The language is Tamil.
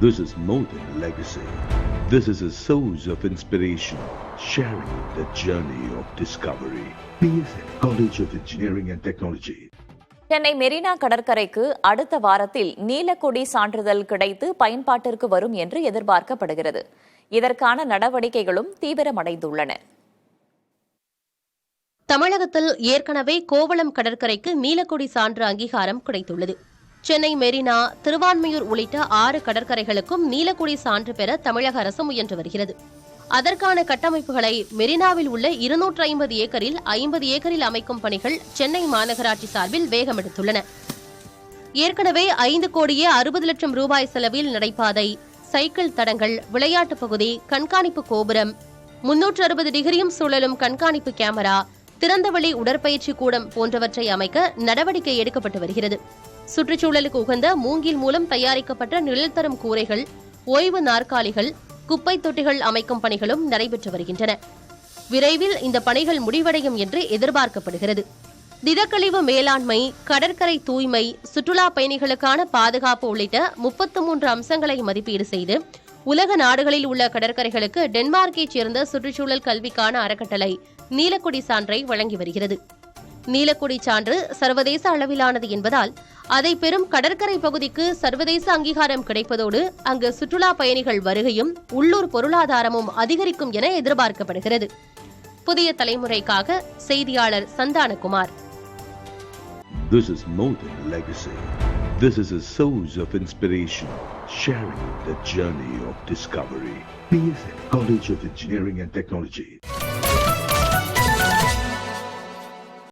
This is more than a legacy. This is a source of inspiration, sharing the journey of discovery. PSN College of Engineering and Technology. Chennai Marina கடற்கரைக்கு அடுத்த வாரத்தில் நீலக்கொடி சான்றிதழ் கிடைத்து பயன்பாட்டிற்கு வரும் என்று எதிர்பார்க்கப்படுகிறது. இதற்கான நடவடிக்கைகளும் தீவிரமடைந்துள்ளன. தமிழகத்தில் ஏற்கனவே கோவளம் கடற்கரைக்கு நீலக்கொடி சான்று அங்கீகாரம் கிடைத்துள்ளது. சென்னை மெரினா, திருவான்மியூர் உள்ளிட்ட 6 கடற்கரைகளுக்கும் நீலக்கொடி சான்று பெற தமிழக அரசு முயன்று வருகிறது. அதற்கான கட்டமைப்புகளை மெரினாவில் உள்ள 250 ஏக்கரில் 50 ஏக்கரில் அமைக்கும் பணிகள் சென்னை மாநகராட்சி சார்பில் வேகமெடுத்துள்ளன. ஏற்கனவே 5 கோடியே 60 லட்சம் ரூபாய் செலவில் நடைபாதை, சைக்கிள் தடங்கள், விளையாட்டுப் பகுதி, கண்காணிப்பு கோபுரம், 360 டிகிரியும் சுழலும் கண்காணிப்பு கேமரா, திறந்தவெளி உடற்பயிற்சி கூடம் போன்றவற்றை அமைக்க நடவடிக்கை எடுக்கப்பட்டு வருகிறது. சுற்றுச்சூழலுக்கு உகந்த மூங்கில் மூலம் தயாரிக்கப்பட்ட நிழல் தரும் கூரைகள், ஓய்வு நாற்காலிகள், குப்பை தொட்டிகள் அமைக்கும் பணிகளும் நடைபெற்று வருகின்றன. விரைவில் இந்த பணிகள் முடிவடையும் என்று எதிர்பார்க்கப்படுகிறது. திடக்கழிவு மேலாண்மை, கடற்கரை தூய்மை, சுற்றுலா பயணிகளுக்கான பாதுகாப்பு உள்ளிட்ட 33 அம்சங்களை மதிப்பீடு செய்து உலக நாடுகளில் உள்ள கடற்கரைகளுக்கு டென்மார்க்கைச் சேர்ந்த சுற்றுச்சூழல் கல்விக்கான அறக்கட்டளை நீலக்கொடி சான்றை வழங்கி வருகிறது. நீலக்கொடி சான்று சர்வதேச அளவிலானது என்பதால் அதை பெறும் கடற்கரை பகுதிக்கு சர்வதேச அங்கீகாரம் கிடைப்பதோடு அங்கு சுற்றுலா பயணிகள் வருகையும் உள்ளூர் பொருளாதாரமும் அதிகரிக்கும் என எதிர்பார்க்கப்படுகிறது. புதிய தலைமுறைக்காக செய்தியாளர் Santhanakumar. This is more than a legacy. This is a source of inspiration, sharing the journey of discovery. PSN College of Engineering and Technology.